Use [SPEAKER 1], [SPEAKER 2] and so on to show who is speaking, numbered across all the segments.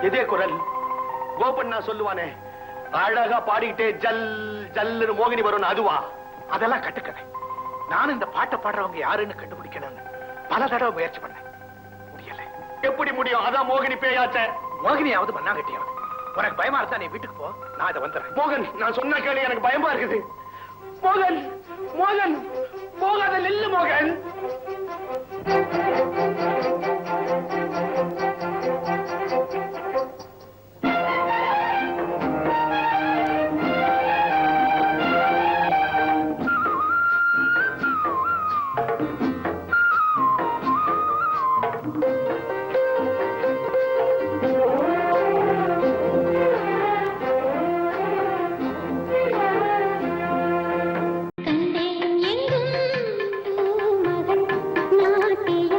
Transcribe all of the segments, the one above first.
[SPEAKER 1] இதே குரல் கோபண்ணா சொல்லுவானே, அழகா பாடிக்கிட்டே ஜல் ஜல்லுன்னு மோகினி வரும், அதுவா?
[SPEAKER 2] அதெல்லாம் கட்டுக்கதை. நானும் இந்த பாட்டை பாடுறவங்க யாருன்னு கண்டுபிடிக்கணும்னு பல தடவை முயற்சி பண்ணேன், முடியல.
[SPEAKER 1] எப்படி முடியும்? அதான் மோகினி பேயாச்ச.
[SPEAKER 2] மோகினியாவது மண்ணாங்கட்டியாவது. உனக்கு பயமா இருந்தா நீ வீட்டுக்கு போ, நான் இதை வந்துடுறேன்.
[SPEAKER 1] மோகன், நான் சொன்ன கேள்வி, எனக்கு பயமா இருக்குது. மோகன் மோகன் போகாத, நில்லு மோகன்.
[SPEAKER 3] நாட்டிய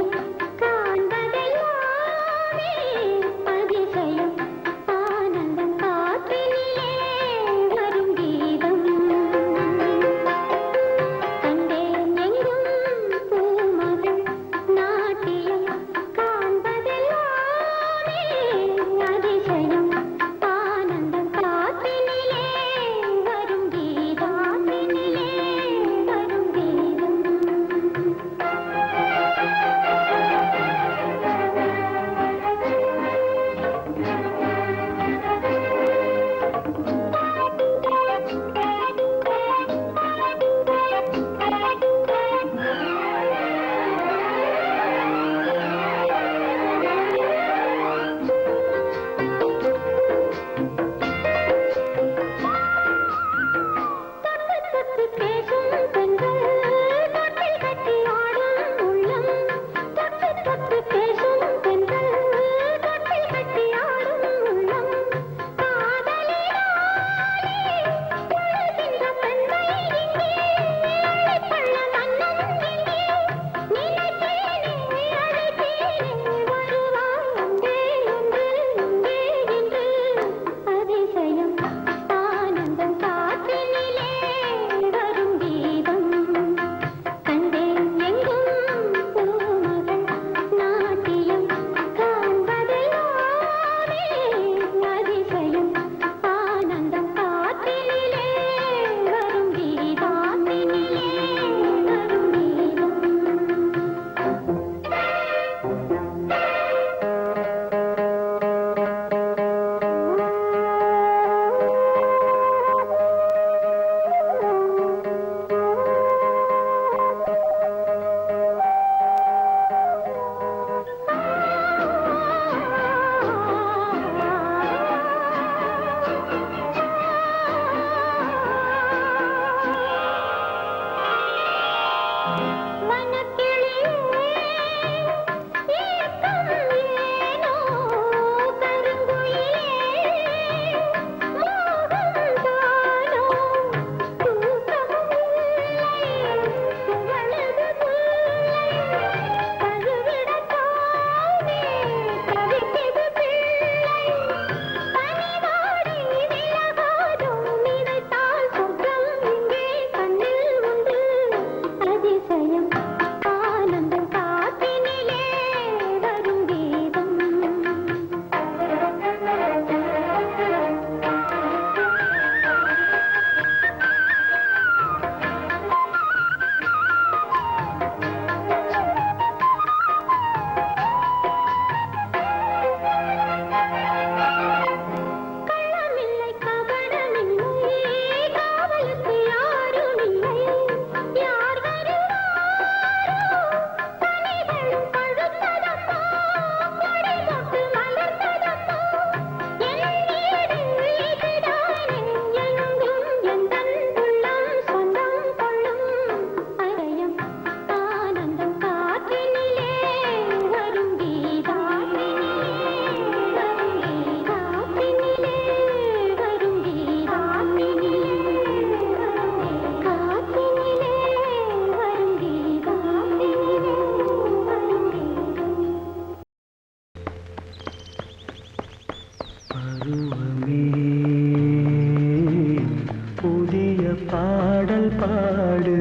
[SPEAKER 3] பாடல் பாடு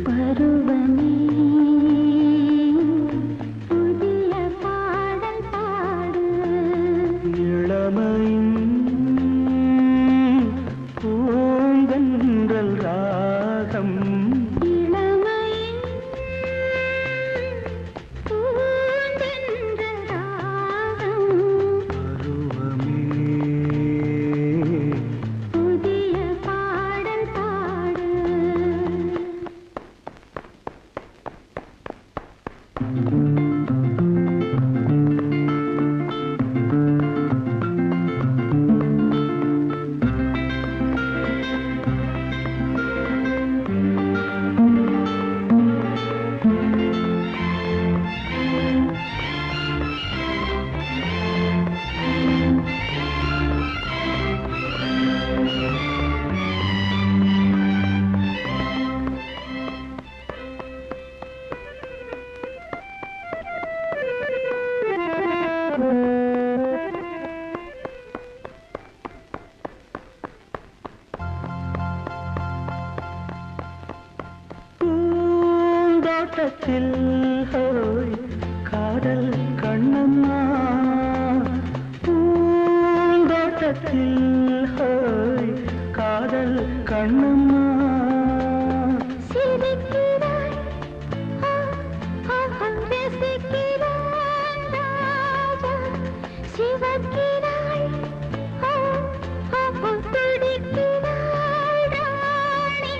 [SPEAKER 4] பருவமே புதிய பாடல் பாடு
[SPEAKER 3] இளமையின் பூங்கன்றல் ராகம்
[SPEAKER 4] இளமையின் பூந்தென்றல் ராகம்
[SPEAKER 3] பருவமே
[SPEAKER 4] புதிய பாடல் பாடு
[SPEAKER 3] பூந்தோட்டத்தில் ஹோய் காதல் கண்ணம்மா பூந்தோட்டத்தில் ஹோய் காதல் கண்ணம்மா
[SPEAKER 4] சிரிக்கிறாய் ரசிக்கிறான் ராஜா சிவக்கிறாய் துடிக்கிறாய் ராணி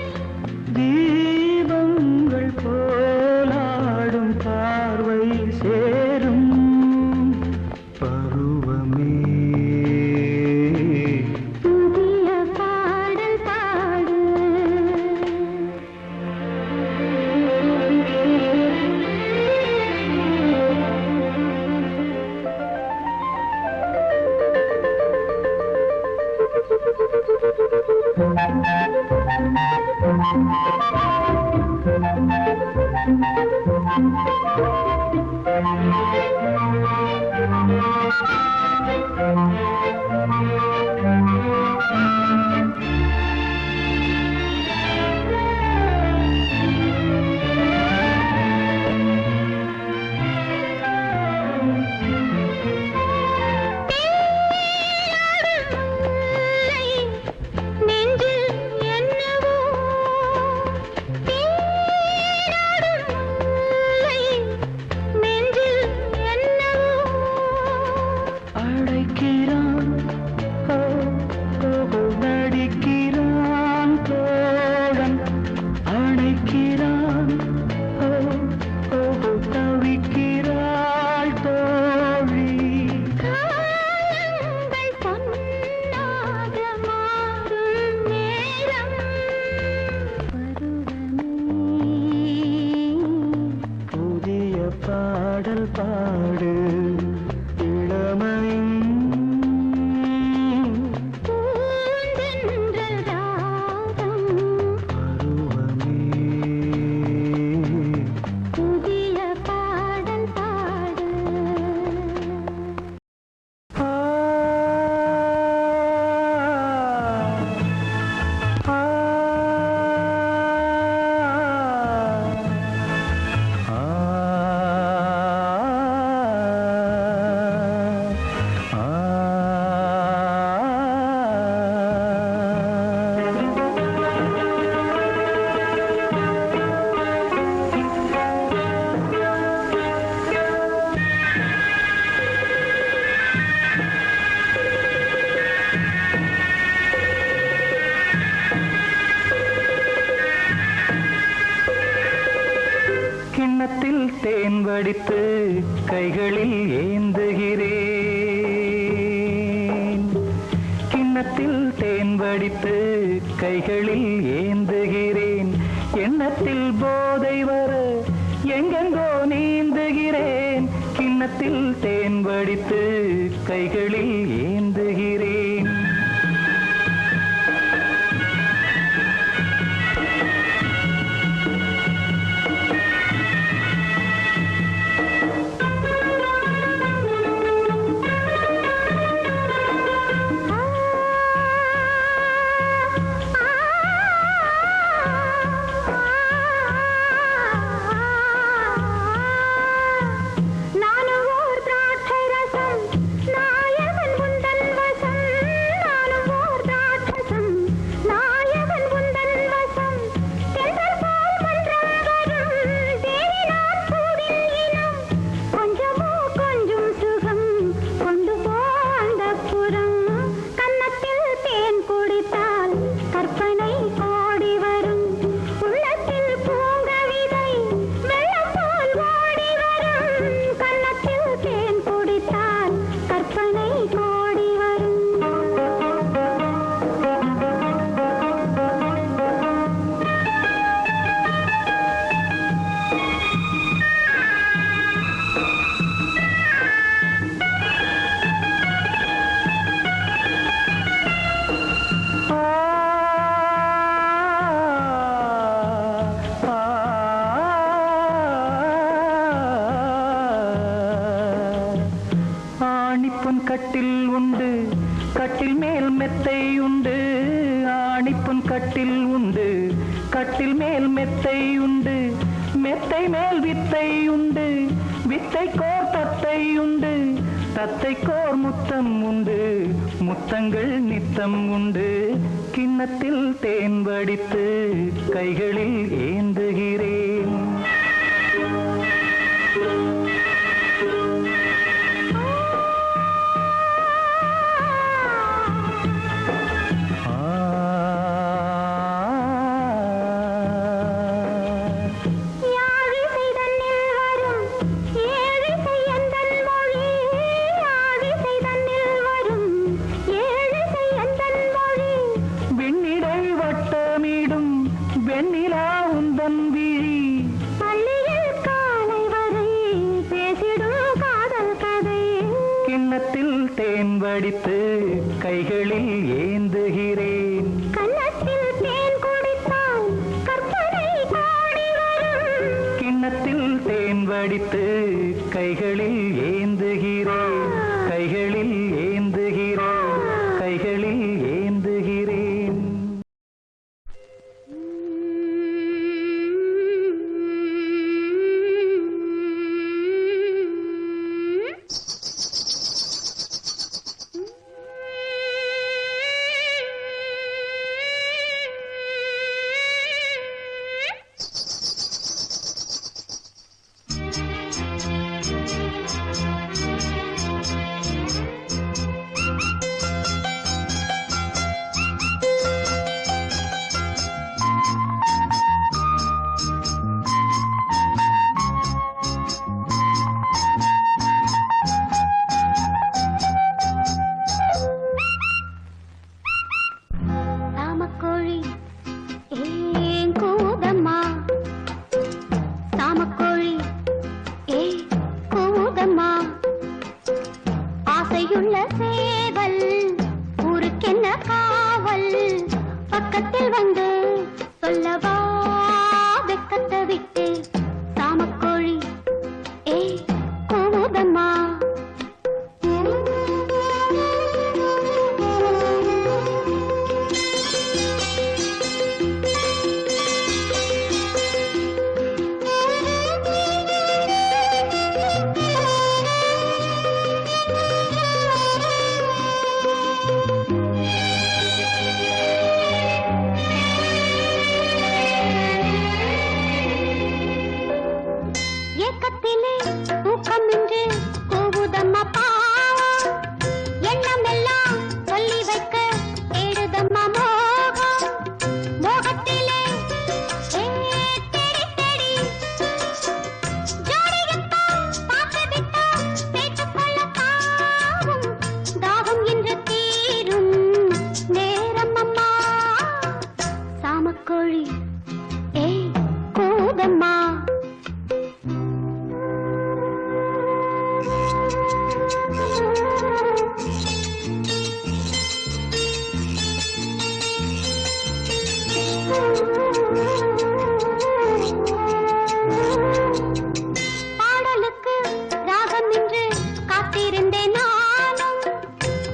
[SPEAKER 3] தீபங்கள் போலாடும் பார்வை சேரும் பருவமே
[SPEAKER 4] புதிய பாடல் பாடு நெஞ்சில் என்னவோ தேடாடும் முல்லை நெஞ்சில் என்னவோ
[SPEAKER 3] அழைக்கிறான் ஓ, ஓ, நடிக்கிறான் தோழன் அணைக்கிறான் ஓ, ஓ, தவிக்கிறாள் தோழி
[SPEAKER 4] காலங்கள் பொன்னாக மாறும் நேரம் பருவமே
[SPEAKER 3] புதிய பாடல் பாடு இளமையின்
[SPEAKER 4] பூந்தென்றல் ராகம்
[SPEAKER 3] பருவமே
[SPEAKER 4] புதிய பாடல் பாடு
[SPEAKER 3] ஆ, ஆ, கிண்ணத்தில் தேன் வடித்து கைகளில் ஏந்துகிறேன் கிண்ணத்தில் தேன் வடித்து கைகளில் ஏந்துகிறேன் எண்ணத்தில் போதை வர எங்கெங்கோ நீந்துகிறேன் கிண்ணத்தில் தேன் வடித்து கைகளில் ஏந்துகிறேன் கட்டில் மேல் மெத்தை உண்டு, மெத்தை மேல் வித்தை உண்டு, வித்தைக்கோர் தத்தை உண்டு, தத்தைக்கோர் முத்தம் உண்டு, முத்தங்கள் நித்தம் உண்டு. கிண்ணத்தில் தேன் வடித்து கைகளில் ஏந்துகிறேன். வடித்து கைகளில் ஏந்துகிறேன்.
[SPEAKER 4] கன்னத்தில் தேன் குடித்தால் கற்பனை பாடி வரும்.
[SPEAKER 3] கிண்ணத்தில் தேன் வடித்து கைகளில் ஏந்துகிறேன், கைகளில் ஏந்துகிறேன், கைகளில் ஏந்துகிறேன்.
[SPEAKER 4] பக்கத்தில் வந்து சொல்லவா வெக்கத்தை விட்டு சாமக்கோழி கூவுதம்மா.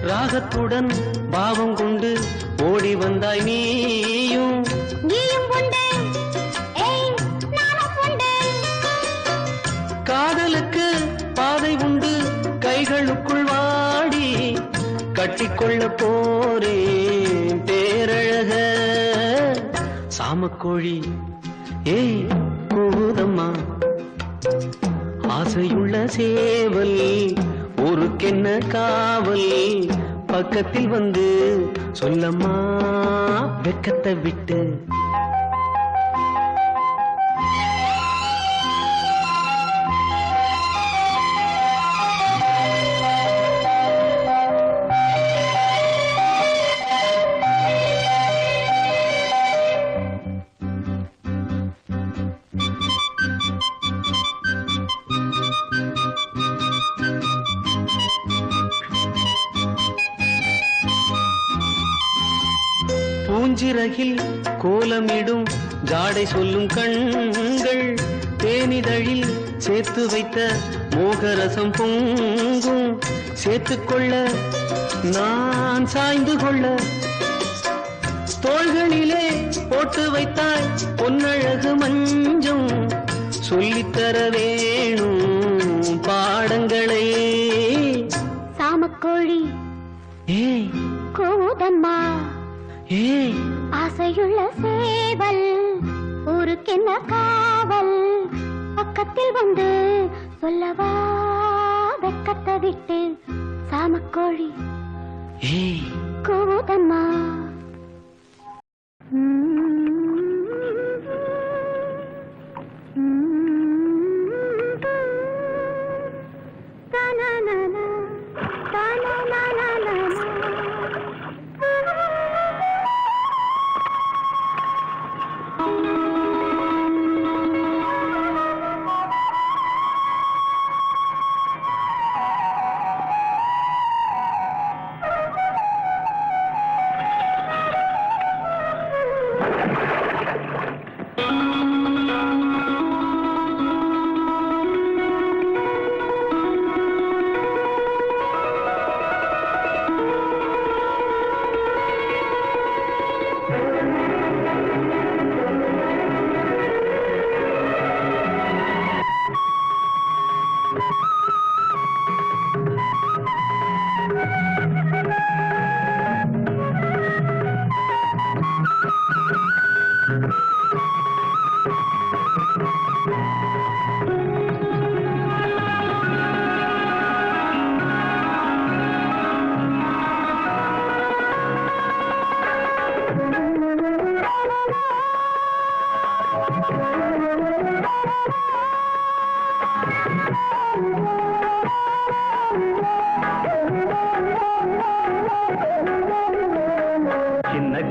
[SPEAKER 3] ராகத்துடன் பாவம் கொண்டு ஓடி வந்தாய் நீயும். காதலுக்கு பாதை உண்டு கைகளுக்குள் வாடி கட்டிக்கொள்ள போறேன் பேரழக சாமக்கோழி கூவுதம்மா. ஆசையுள்ள சேவல் ஊருக்கென்ன காவல் பக்கத்தில் வந்து சொல்லம்மா வெக்கத்தை விட்டு. பூஞ்சிறகில் கோலமிடும் ஜாடை சொல்லும் கண்கள் தேனிதழில் சேர்த்து வைத்த மோகரசம் பொங்கும். சேர்த்துக்கொள்ள நான் சாய்ந்து கொள்ள தோள்களிலே போட்டு வைத்தாய் பொன்னழகு மஞ்சம், சொல்லித்தர வேணும் பாடங்களை.
[SPEAKER 4] சாமக்கோழி
[SPEAKER 3] ஏய்
[SPEAKER 4] கூதம்மா,
[SPEAKER 3] ஏய்
[SPEAKER 4] ஆசையுள்ள சேவல் ஊருக்கென்ன காவல், பக்கத்தில் வந்து சொல்லவா வெக்கத்தை விட்டு. சாமக்கோழி
[SPEAKER 3] ஏய்
[SPEAKER 4] கூதம்மா.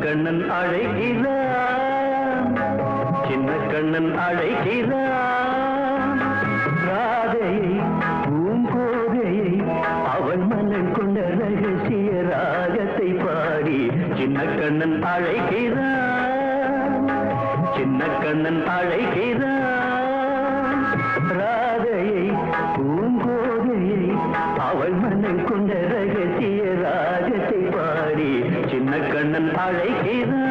[SPEAKER 3] கண்ணன் அழைக்கிறான், சின்ன கண்ணன் அழைக்கிறான். ராதையை பூங்கோதையை அவன் மன்னன் கொண்ட ரகசிய ராகத்தை பாடி சின்ன கண்ணன் அழைக்கிறான், சின்ன கண்ணன் அழைக்கிறான். ராதையை பூங்கோதையை அவள் மன்னன் கொண்ட ரகசிய ராகத்தை பாடி சின்ன கண்ணன் அழைக்கிறான்.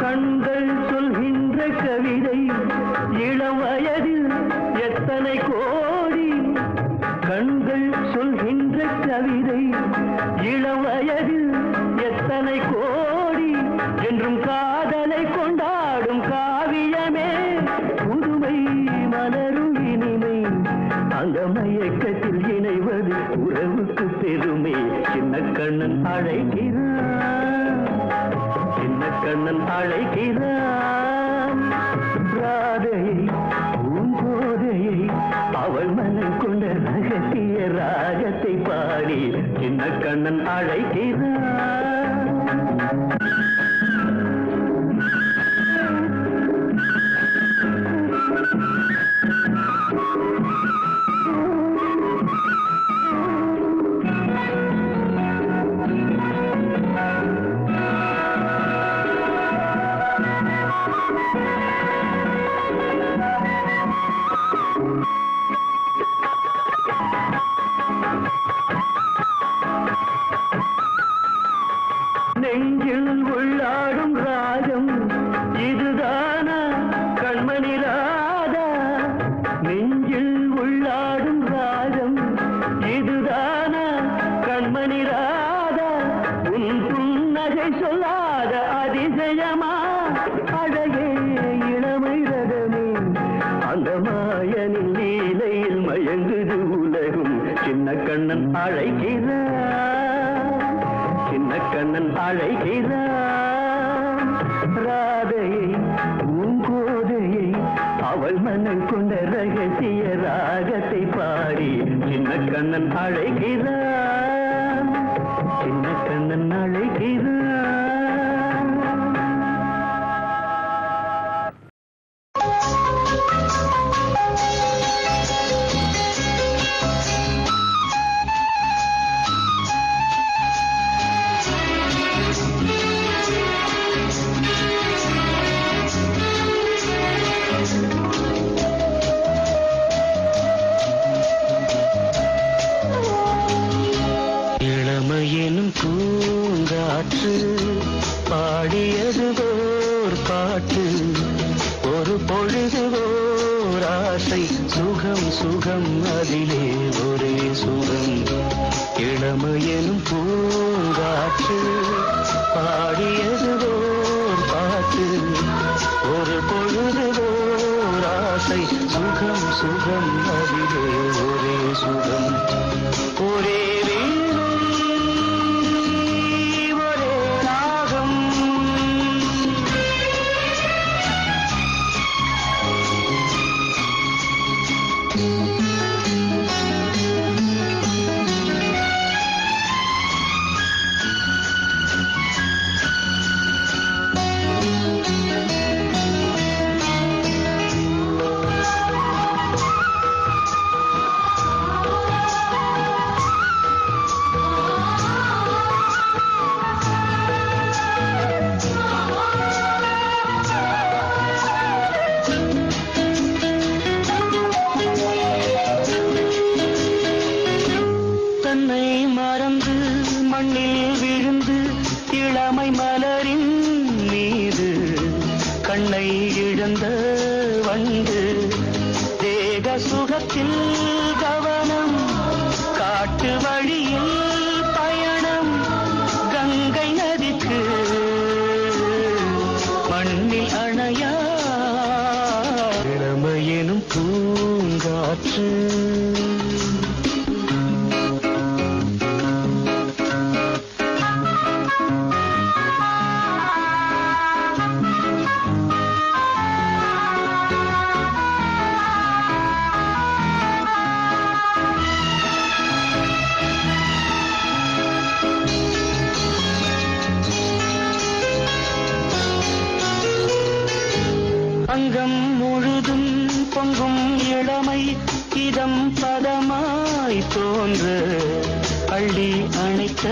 [SPEAKER 3] கண்கள் சொல்கின்ற கவிதை இளம் வயதில் எத்தனை கோடி, கண்கள் சொல்கின்ற கவிதை இளம் வயதில் எத்தனை கோடி, என்றும் காதலை கொண்டாடும் காவியமே புதுமை மலரும் இனிமை, அந்த மயக்கத்தில் இணைவது உறவுக்கு பெருமை. சின்ன கண்ணன் அழைக்கிறான், சின்ன கண்ணன் அழைக்கிறான். ராதையை பூங்கோதையை அவள் மனம் கொண்ட ரகசிய ராகத்தை பாடி சின்ன கண்ணன் அழைக்கிறான். நெஞ்சில் உள்ளாடும் ராகம் இதுதானா கண்மணி ராதா, நெஞ்சில் உள்ளாடும் ராகம் இதுதானா கண்மணி ராதா, உன் புன்னகை சொல்லாத அதிசயமா அழகே இளமை ரகமே, அந்த மாயனின் லீலையில் மயங்குது உலகும். சின்ன கண்ணன் அழைக்கிறான், சின்ன கண்ணன் அழைக்கிறான். ராதையை பூங்கோதையை அவள் மனம் கொண்ட ரகசிய ராகத்தை பாடி சின்ன கண்ணன் அழைக்கிறான், சின்ன கண்ணன் அழைக்கிறான். ஒரு பொழுது ஓராசை சுகம் சுகம் அதிலே ஒரே சுகம் இளமையெனும் பூங்காற்று பாடியது ஓர் பாட்டு ஒரு பொழுது ஓராசை சுகம் சுகம் அதிலே ஒரே சுகம் ஒரே வீணை ஒரே ராகம் தன்னை மறந்து மண்ணில் விழுந்து இளமை மலரின் மீது கண்ணை இழந்த வண்டு தேக சுகத்தில் கவனம் காட்டு வழியில் பயணம் கங்கை நதிக்கு மண்ணில் அணையா இளமையெனும் பூங்காற்று அங்கம் முழுதும் பொங்கும் இளமை இதம் பதமாய் தோன்ற அள்ளி அணைத்த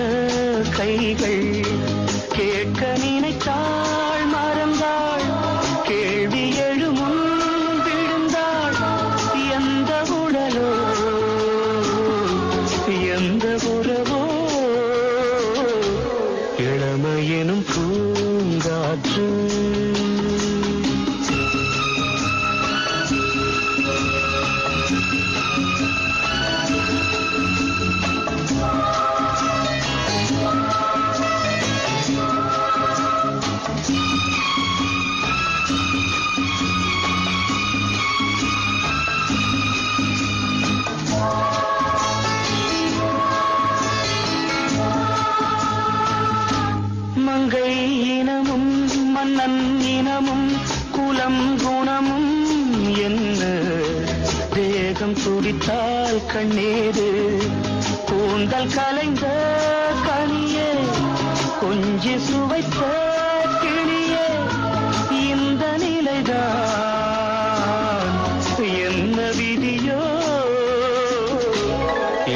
[SPEAKER 3] கைகள் கேட்க நினைத்தாள் மறந்தாள் கேள்வி எழுமுன் விழுந்தாள் எந்த உடலோ எந்த உறவோ இளமையெனும் பூங்காற்று மங்கை இனமும் மன்னன் இனமும் குலம் குணமும் என்ன தேகம் துடித்தால் கண்ணேது கூந்தல் கலைந்த கனியே கொஞ்சி சுவைத்த கிளியே இந்த நிலைதான் என்ன விதியோ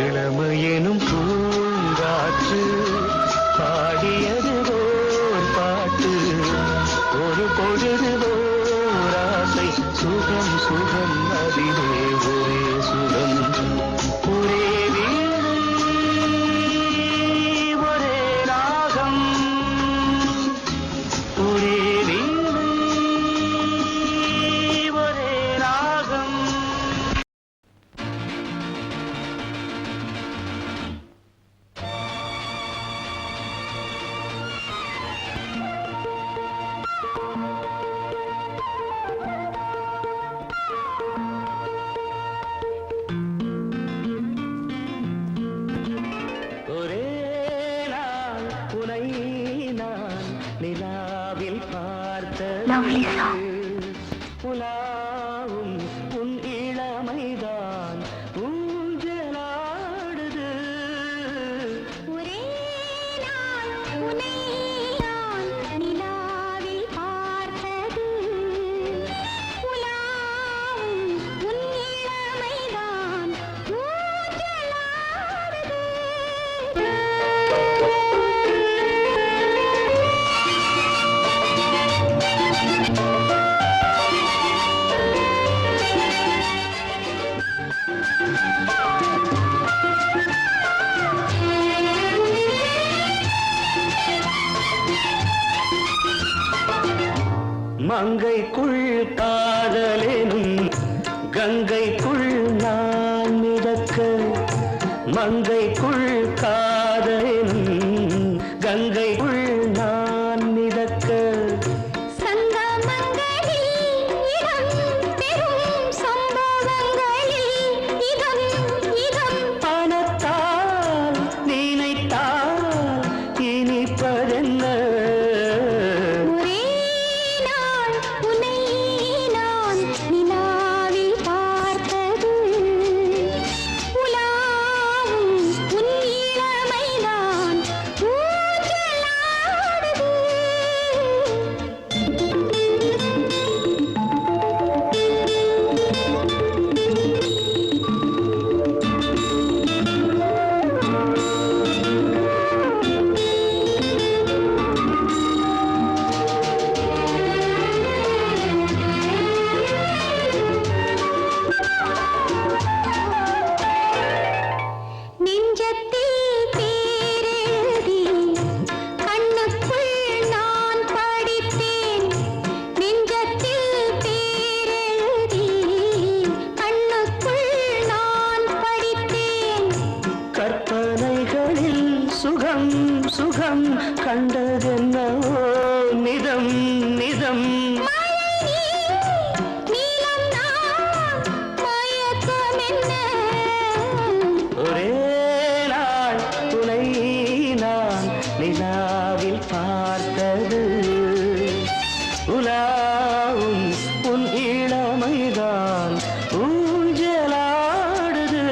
[SPEAKER 3] இளமையெனும் பூங்காற்று பாடியது ஓர் பாட்டு ஒரு பொழுது ஓராசை சுகம் சுகம் அதிலே ஒரே சுகம் ஒரே வீணை ஒரே ராகம் ஒரே வீணை ஒரே ராகம் ஒரே நாள் உனை நான் நிலாவில்
[SPEAKER 4] Lovely song.
[SPEAKER 3] பார்த்தது உலாவும் உன் இளமைதான் ஊஞ்சலாடுது
[SPEAKER 4] ஒரே நாள் உன்னை நான் நிலாவில் பார்த்தது உலாவும் உன் இளமைதான் ஊஞ்சலாடுது தினம் பெரும் சம்பவங்களில் இதம் இதம்
[SPEAKER 3] பணத்தால் நினைத்தால் இனிப்பதென்ன
[SPEAKER 4] ஒரே நாள் உன்னை நான் நிலாவில் பார்த்தது உலாவும் உன் இளமைதான் ஊஞ்சலாடுது நெஞ்சத்தில் பேரெழுதி கண்ணுக்குள் நான் படித்தேன் நெஞ்சத்தில் பேரெழுதி கண்ணுக்குள் நான் படித்தேன்
[SPEAKER 3] கற்பனைகளில் சுகம் சுகம் கண்டதென்னவோ நிதம் நிதம்
[SPEAKER 4] நீலம் நான் மயக்கம் என்ன
[SPEAKER 3] ஒரே நாள் உனை நான் நிலாவில் பார்த்தது உலாவும் உன் இளமைதான் ஊஞ்சலாடுது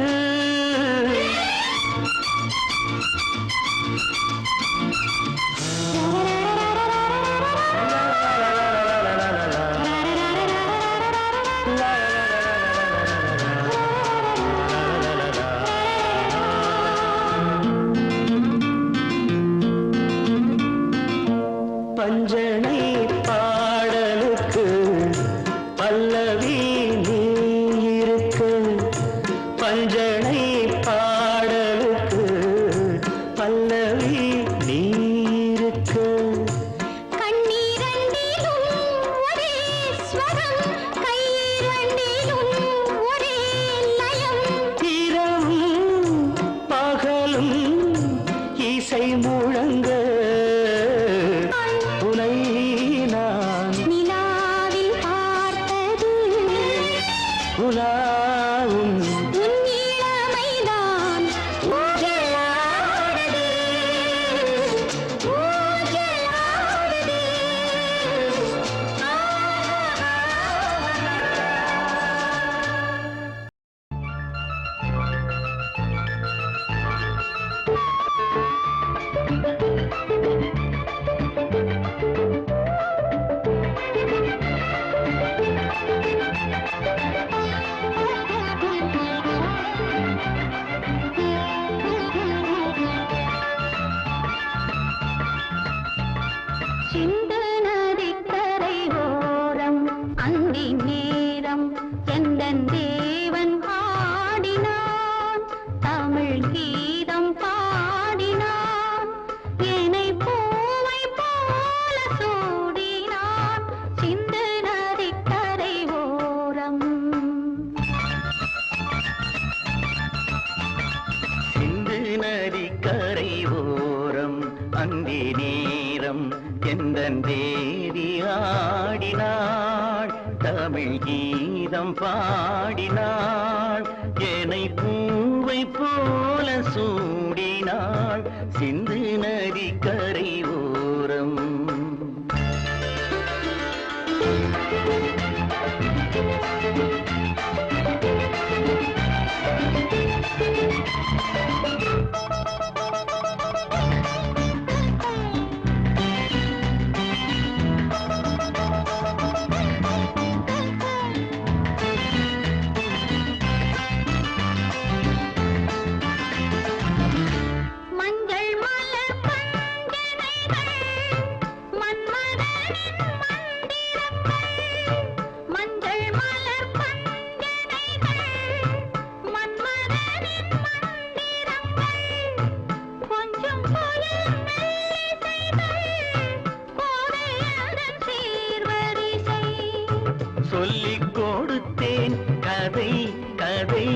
[SPEAKER 3] பஞ்சனை பாடலுக்கு பல்லவி நீ இருக்கு பஞ்சனை பாடலுக்கு பல்லவி நீ இருக்கு
[SPEAKER 4] கண்ணீரண்டிலும் ஒரே ஸ்வரம் கையிரண்டிலும் ஒரே லயம்
[SPEAKER 3] இரவும் பகலும் இசை முழங்க உனை நான்
[SPEAKER 4] நிலாவில் பார்த்தது
[SPEAKER 3] உலாவும்
[SPEAKER 4] உன் இளமைதான் ஊஞ்சலாடுது ஊஞ்சலாடுது சிந்து நதிக்கரை ஓரம் அந்தி நேரம் எந்தன் தேவன் ஆடினான் தமிழ் கீதம் பாடினான் என்னை பூவை போல சூடினான் சிந்து நதிக்கரை ஓரம்
[SPEAKER 3] சிந்து நதிக்கரை ஓரம் அந்தி நேரம் எந்தன் தேவி ஆடினாள் தமிழ் கீதம் பாடினாள் என்னை பூவை போல சூடினாள் சிந்து நதிக்கரை ஓரம்
[SPEAKER 4] மஞ்சள் மலர் பஞ்சனைகள் மன்மதனின் மந்திரங்கள் மஞ்சள் மலர் பஞ்சனைகள் மன்மதனின் மந்திரங்கள் கொஞ்சம் புயல் மெல்லிசைகள் கோதையதன் சீர்வரிசை
[SPEAKER 3] சொல்லிக் கொடுத்தேன் கதை கதை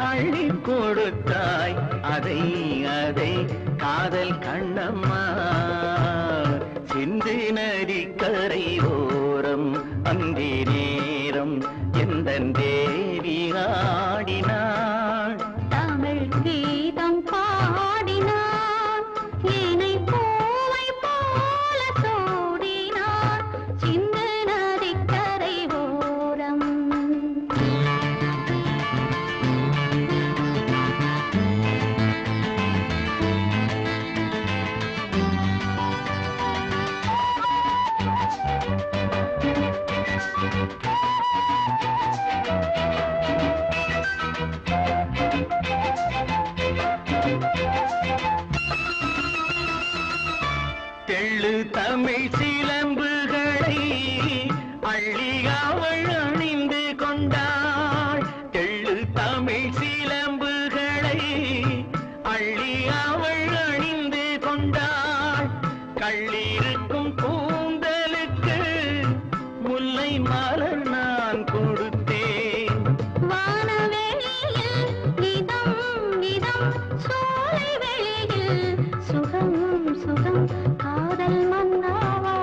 [SPEAKER 3] அள்ளி கொடுத்தாய் அதை அதை காதல் கண்ணம்மா சிந்து நதி கரை ஓரம் அந்தி நேரம் நேரம் எந்தன் தேவி ஆடினாள்
[SPEAKER 4] தமிழ் கீதம் பாடினான் ஏனை பூவை போல சூடினான் சிந்து நதிக்கரை ஓரம்
[SPEAKER 3] தெள்ளு தமிழ் சிலம்புகளை அள்ளி அவள் அணிந்து கொண்டாள் தெள்ளு தமிழ் சிலம்புகளை அள்ளி அவள் அணிந்து கொண்டாள் கள்ளிருக்கும் கூந்தலுக்கு முல்லை மலர் நான் கொடுத்தேன்
[SPEAKER 4] வானவெளியில் இதம் இதம் சோலை வெளியில் சுகம் சுகம் காதல் மன்னாவா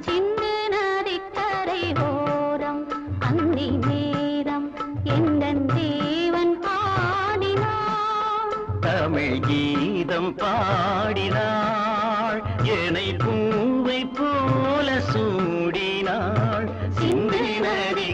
[SPEAKER 4] சிந்து நதிக்கரை ஓரம் அந்தி நேரம் எந்தன் தேவன் பாடினான்
[SPEAKER 3] தமிழ் கீதம் பாடினாள் என்னை பூவை போல சூடினாள் சிந்து நதி